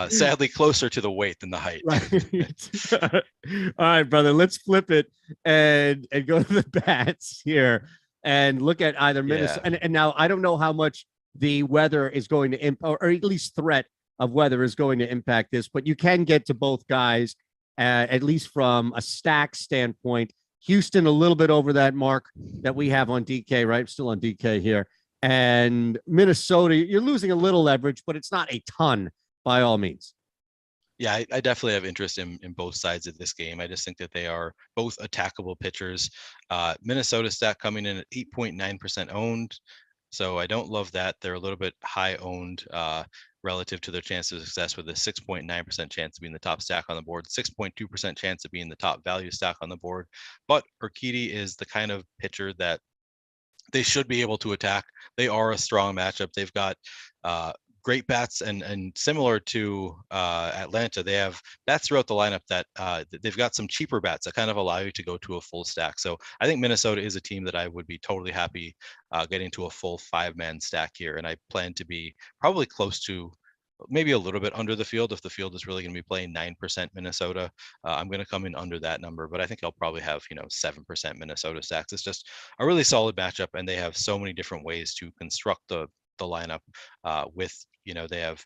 Sadly, closer to the weight than the height. Right. All right, brother. Let's flip it and go to the bats here and look at either Minnesota. Yeah. And now I don't know how much the weather is going to impact, or at least threat of weather is going to impact this, but you can get to both guys, at least from a stack standpoint. Houston a little bit over that mark that we have on DK, right? Still on DK here. And Minnesota, you're losing a little leverage, but it's not a ton by all means. Yeah, I definitely have interest in both sides of this game. I just think that they are both attackable pitchers. Minnesota stack coming in at 8.9% owned. So I don't love that. They're a little bit high owned relative to their chances of success, with a 6.9% chance of being the top stack on the board, 6.2% chance of being the top value stack on the board. But Urquidy is the kind of pitcher that they should be able to attack. They are a strong matchup. They've got great bats, and similar to Atlanta, they have bats throughout the lineup that they've got some cheaper bats that kind of allow you to go to a full stack. So I think Minnesota is a team that I would be totally happy getting to a full 5-man stack here. And I plan to be probably close to maybe a little bit under the field. If the field is really going to be playing 9% Minnesota, I'm going to come in under that number, but I think I'll probably have 7% Minnesota stacks. It's just a really solid matchup, and they have so many different ways to construct the lineup with they have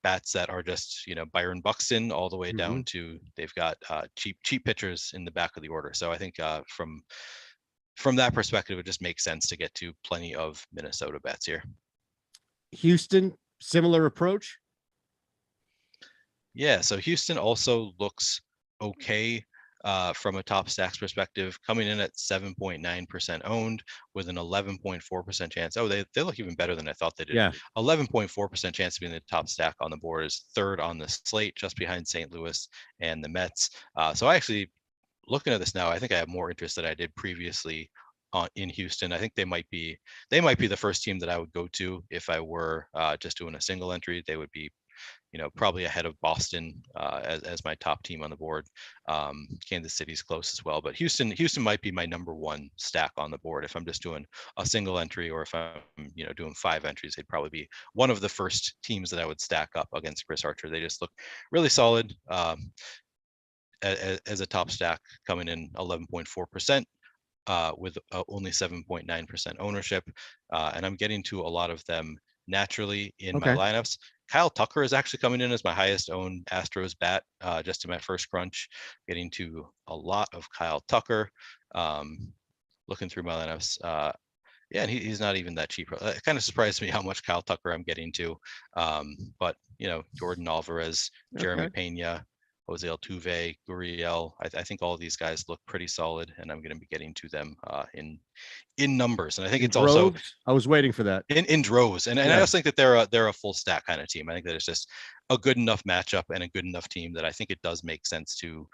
bats that are just Byron Buxton all the way down to they've got cheap pitchers in the back of the order. So I think from that perspective, it just makes sense to get to plenty of Minnesota bats here. Houston, similar approach. Yeah, so Houston also looks okay from a top stacks perspective, coming in at 7.9% owned with an 11.4% chance. Oh, they look even better than I thought they did. Yeah. 11.4% chance of being the top stack on the board, is third on the slate, just behind St. Louis and the Mets. So I actually, looking at this now, I think I have more interest than I did previously in Houston. I think they might be the first team that I would go to if I were just doing a single entry. They would be probably ahead of Boston as my top team on the board. Kansas City's close as well, but Houston might be my number one stack on the board. If I'm just doing a single entry, or if I'm doing 5 entries, they'd probably be one of the first teams that I would stack up against Chris Archer. They just look really solid as a top stack, coming in 11.4%. With only 7.9% ownership, and I'm getting to a lot of them naturally in my lineups. Kyle Tucker is actually coming in as my highest owned Astros bat, just in my first crunch, getting to a lot of Kyle Tucker. Looking through my lineups, yeah, and he's not even that cheap. It kind of surprised me how much Kyle Tucker I'm getting to, but Jordan Alvarez, Jeremy Pena, Jose Altuve, Gurriel. I think all of these guys look pretty solid, and I'm going to be getting to them in numbers. And I think it's droves? Also I was waiting for that in droves. And I also think that they're a full stack kind of team. I think that it's just a good enough matchup and a good enough team that I think it does make sense to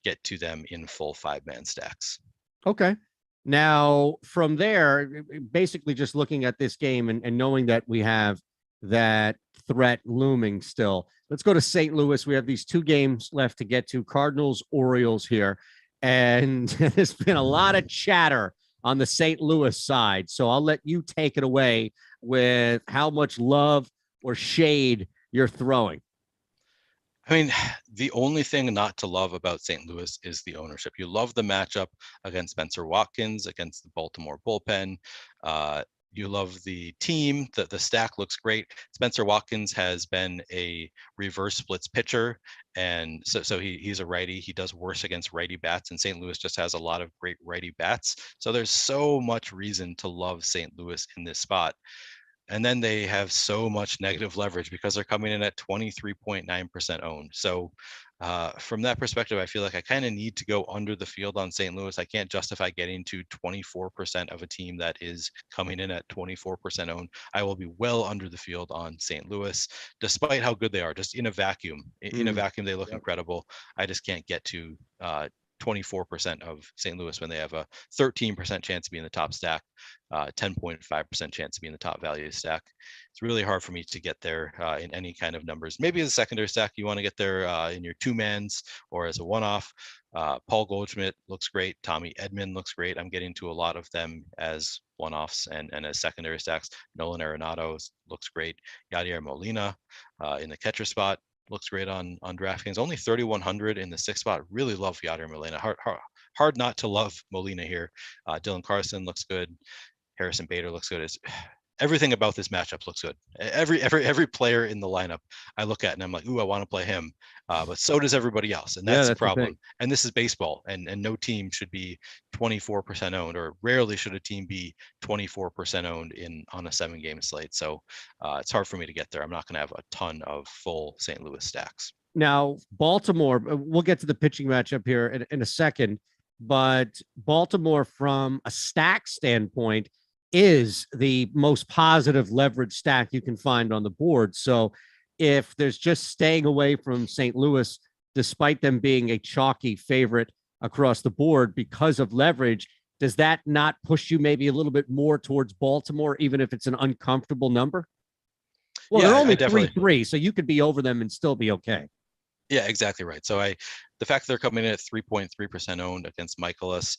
get to them in full 5-man stacks. Okay. Now from there, basically just looking at this game and knowing that we have that threat looming still. Let's go to St. Louis. We have these 2 games left to get to. Cardinals, Orioles here. And there's been a lot of chatter on the St. Louis side. So I'll let you take it away with how much love or shade you're throwing. I mean, the only thing not to love about St. Louis is the ownership. You love the matchup against Spencer Watkins, against the Baltimore bullpen. You love the team. The stack looks great. Spencer Watkins has been a reverse splits pitcher, and so he's a righty. He does worse against righty bats, and St. Louis just has a lot of great righty bats. So there's so much reason to love St. Louis in this spot. And then they have so much negative leverage because they're coming in at 23.9% owned. So from that perspective, I feel like I kind of need to go under the field on St. Louis. I can't justify getting to 24% of a team that is coming in at 24% owned. I will be well under the field on St. Louis, despite how good they are. Just in a vacuum, they look incredible. I just can't get to 24% of St. Louis when they have a 13% chance to be in the top stack, 10.5% chance to be in the top value stack. It's really hard for me to get there in any kind of numbers. Maybe as a secondary stack, you want to get there in your two mans or as a one-off. Paul Goldschmidt looks great. Tommy Edman looks great. I'm getting to a lot of them as one-offs and as secondary stacks. Nolan Arenado looks great. Yadier Molina in the catcher spot looks great on DraftKings. Only 3,100 in the sixth spot. Really love Yadier Molina. Hard not to love Molina here. Dylan Carlson looks good. Harrison Bader looks good. Everything about this matchup looks good. Every player in the lineup I look at and I'm like, ooh, I want to play him. But so does everybody else. And that's the problem. And this is baseball. And no team should be 24% owned, or rarely should a team be 24% owned on a 7-game slate. So it's hard for me to get there. I'm not going to have a ton of full St. Louis stacks. Now, Baltimore, we'll get to the pitching matchup here in a second, but Baltimore from a stack standpoint is the most positive leverage stack you can find on the board. So if there's just staying away from St. Louis, despite them being a chalky favorite across the board because of leverage, does that not push you maybe a little bit more towards Baltimore, even if it's an uncomfortable number? Well, they're only 3-3, so you could be over them and still be okay. Yeah, exactly right. So the fact that they're coming in at 3.3% owned against Michaelis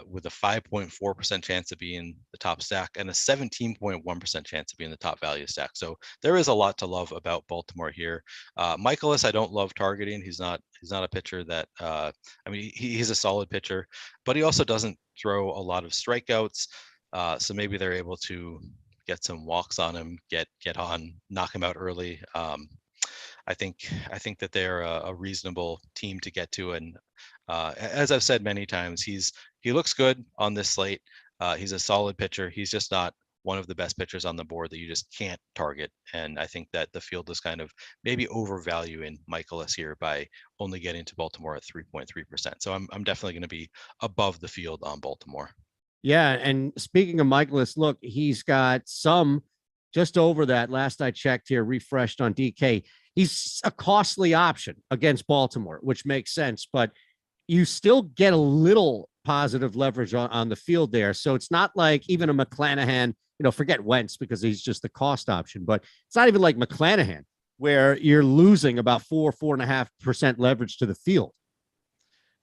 with a 5.4% chance of being the top stack and a 17.1% chance of being the top value stack. So there is a lot to love about Baltimore here. Michaelis, I don't love targeting. He's not a pitcher that, he's a solid pitcher, but he also doesn't throw a lot of strikeouts. So maybe they're able to get some walks on him, get on, knock him out early. I think that they're a reasonable team to get to, and as I've said many times, he looks good on this slate. He's a solid pitcher. He's just not one of the best pitchers on the board that you just can't target. And I think that the field is kind of maybe overvaluing Michaelis here by only getting to Baltimore at 3.3%. So I'm definitely going to be above the field on Baltimore. Yeah, and speaking of Michaelis, look, he's got some just over that. Last I checked here, refreshed on DK. He's a costly option against Baltimore, which makes sense, but you still get a little positive leverage on the field there. So it's not like even a McClanahan, forget Wentz because he's just the cost option, but it's not even like McClanahan where you're losing about 4.5% leverage to the field.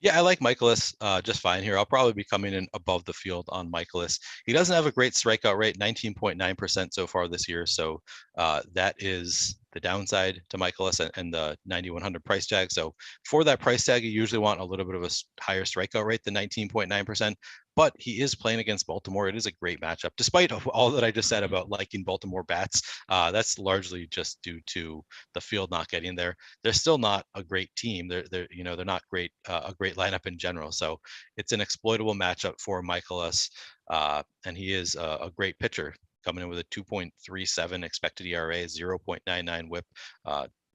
Yeah, I like Michaelis just fine here. I'll probably be coming in above the field on Michaelis. He doesn't have a great strikeout rate, 19.9% so far this year. So that is the downside to Michaelis and the 9,100 price tag. So for that price tag, you usually want a little bit of a higher strikeout rate than 19.9%. But he is playing against Baltimore. It is a great matchup, despite all that I just said about liking Baltimore bats. That's largely just due to the field not getting there. They're still not a great team. They're not great, a great lineup in general. So it's an exploitable matchup for Michaelis, and he is a great pitcher, coming in with a 2.37 expected ERA, 0.99 WHIP.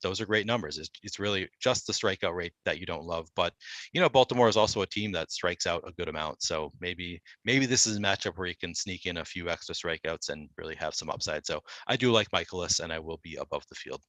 Those are great numbers. It's really just the strikeout rate that you don't love. But, Baltimore is also a team that strikes out a good amount. So maybe this is a matchup where you can sneak in a few extra strikeouts and really have some upside. So I do like Michaelis, and I will be above the field.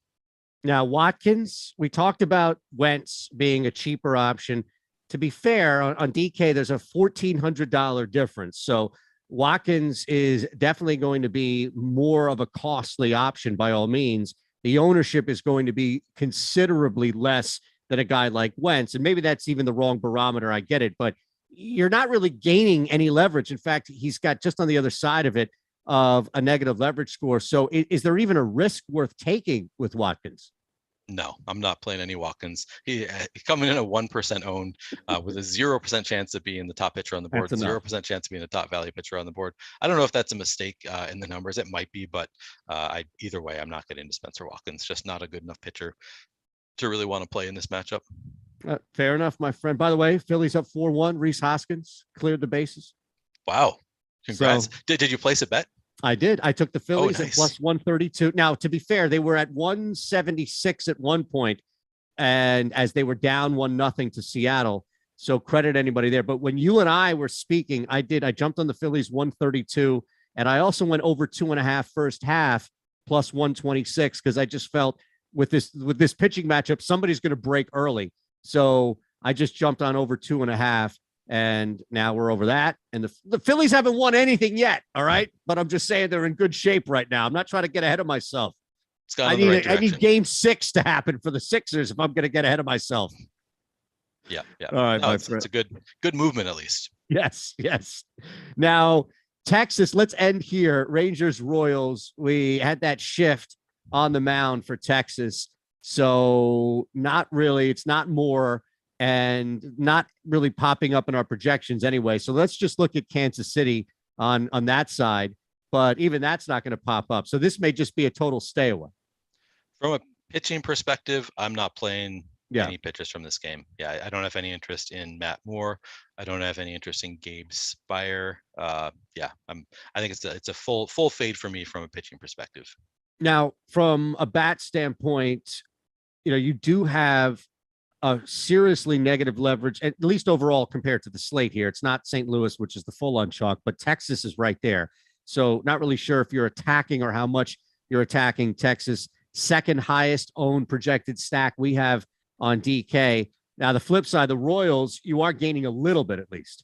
Now, Watkins, we talked about Wentz being a cheaper option. To be fair, on DK, there's a $1,400 difference. So Watkins is definitely going to be more of a costly option by all means. The ownership is going to be considerably less than a guy like Wentz. And maybe that's even the wrong barometer. I get it, but you're not really gaining any leverage. In fact, he's got just on the other side of it of a negative leverage score. So is there even a risk worth taking with Watkins? No, I'm not playing any Watkins. He's coming in at 1% owned with a 0% chance of being the top pitcher on the board, 0% chance of being the top value pitcher on the board. I don't know if that's a mistake in the numbers. It might be, but either way, I'm not getting into Spencer Watkins. Just not a good enough pitcher to really want to play in this matchup. Fair enough, my friend. By the way, Phillies up 4-1. Reese Hoskins cleared the bases. Wow. Congrats. So, did you place a bet? I did. I took the Phillies at plus 132. Now, to be fair, they were at 176 at one point, and as they were down 1-0 to Seattle. So credit anybody there. But when you and I were speaking, I jumped on the Phillies 132, and I also went over 2.5 first half plus 126 because I just felt with this pitching matchup, somebody's going to break early. So I just jumped on over 2.5, and now we're over that. And the Phillies haven't won anything yet. All right. But I'm just saying they're in good shape right now. I'm not trying to get ahead of myself. It's gone in the right direction. I need game 6 to happen for the Sixers if I'm going to get ahead of myself. Yeah. All right. No, it's a good movement, at least. Yes. Now, Texas, let's end here. Rangers, Royals. We had that shift on the mound for Texas. So not really, it's not more, and not really popping up in our projections anyway. So let's just look at Kansas City on that side, but even that's not going to pop up. So this may just be a total stay away. From a pitching perspective, I'm not playing any pitchers from this game. Yeah, I don't have any interest in Matt Moore. I don't have any interest in Gabe Spire. I think it's a full fade for me from a pitching perspective. Now, from a bat standpoint, you do have a seriously negative leverage, at least overall compared to the slate here. It's not St. Louis, which is the full on chalk, but Texas is right there. So not really sure if you're attacking or how much you're attacking Texas. Second highest owned projected stack we have on DK. Now, the flip side, the Royals, you are gaining a little bit at least.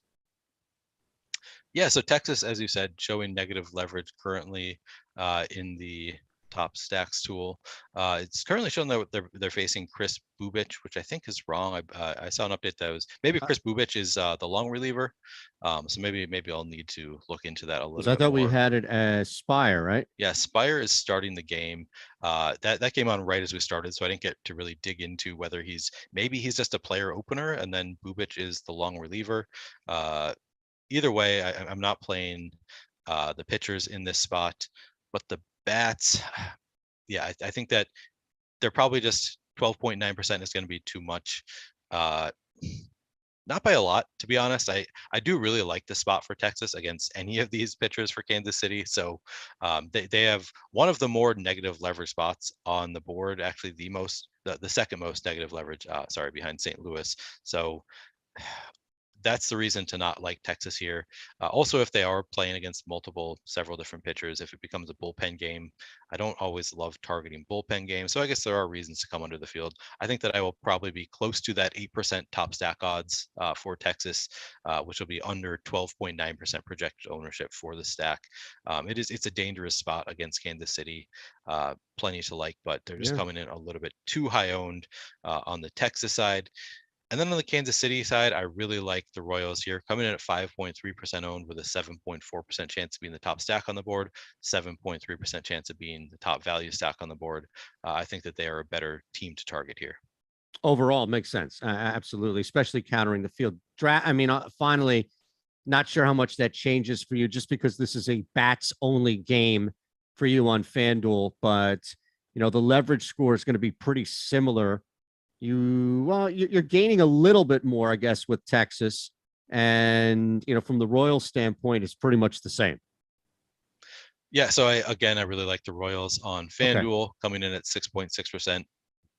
Yeah, so Texas, as you said, showing negative leverage currently in the top stacks tool. It's currently showing that they're facing Chris Bubich, which I think is wrong. I saw an update that was maybe Chris Bubich is the long reliever. So maybe I'll need to look into that a little bit. I thought more. We had it as Spire, right? Yeah, Spire is starting the game. That came on right as we started, so I didn't get to really dig into whether he's just a player opener, and then Bubich is the long reliever. Either way, I'm not playing the pitchers in this spot, but the bats, yeah, I think that they're probably just 12.9% is going to be too much. Not by a lot, to be honest. I do really like the spot for Texas against any of these pitchers for Kansas City. So they have one of the more negative leverage spots on the board, actually the second most negative leverage, behind St. Louis. So that's the reason to not like Texas here. Also, if they are playing against several different pitchers, if it becomes a bullpen game, I don't always love targeting bullpen games. So I guess there are reasons to come under the field. I think that I will probably be close to that 8% top stack odds for Texas, which will be under 12.9% projected ownership for the stack. It's a dangerous spot against Kansas City. Plenty to like, but they're just coming in a little bit too high owned on the Texas side. And then on the Kansas City side, I really like the Royals here, coming in at 5.3% owned with a 7.4% chance of being the top stack on the board, 7.3% chance of being the top value stack on the board. I think that they are a better team to target here. Overall, it makes sense. Absolutely, especially countering the field. Finally, not sure how much that changes for you just because this is a bats only game for you on FanDuel, but the leverage score is going to be pretty similar. You're gaining a little bit more, I guess, with Texas, and from the Royals standpoint, it's pretty much the same. Yeah, so I really like the Royals on FanDuel, coming in at 6.6%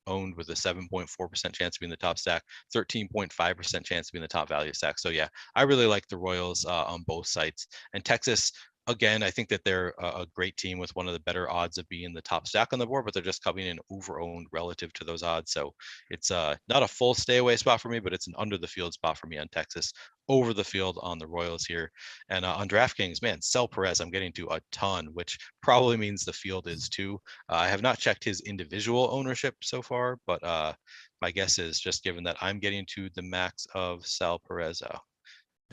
owned with a 7.4% chance of being the top stack, 13.5% chance of being the top value stack. So yeah, I really like the Royals on both sites. And Texas, again, I think that they're a great team with one of the better odds of being the top stack on the board, but they're just coming in over-owned relative to those odds. So it's not a full stay away spot for me, but it's an under the field spot for me on Texas, over the field on the Royals here. And on DraftKings, man, Sel Perez, I'm getting to a ton, which probably means the field is too. I have not checked his individual ownership so far, but my guess is just given that I'm getting to the max of Sel Perez.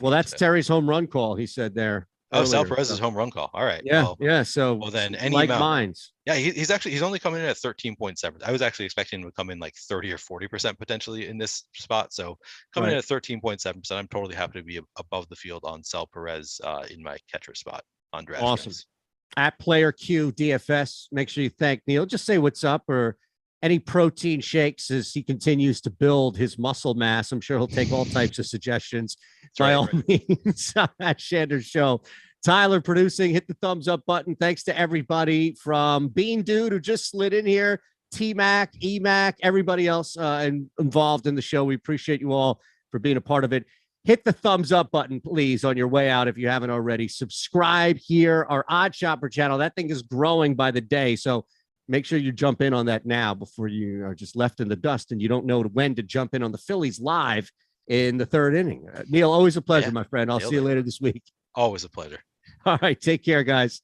Well, that's Terry's home run call, he said there. Oh, Sal Perez's home run call. All right. Yeah. So then any like amount. Mines. Yeah, he's only coming in at 13.7. I was actually expecting him to come in like 30 or 40% potentially in this spot. So coming in at 13.7%, I'm totally happy to be above the field on Sal Perez in my catcher spot on DraftKings. Awesome. At Player Q DFS, make sure you thank Neil. Just say what's up or any protein shakes as he continues to build his muscle mass. I'm sure he'll take all types of suggestions by all means at Shander's show. Tyler producing, hit the thumbs up button. Thanks to everybody from Bean Dude who just slid in here, T-Mac, E-Mac, everybody else involved in the show. We appreciate you all for being a part of it. Hit the thumbs up button, please, on your way out if you haven't already. Subscribe here, our Odd Shopper channel. That thing is growing by the day. So make sure you jump in on that now before you are just left in the dust and you don't know when to jump in on the Phillies live in the third inning. Neil, always a pleasure, my friend. I'll see you later this week. Always a pleasure. All right. Take care, guys.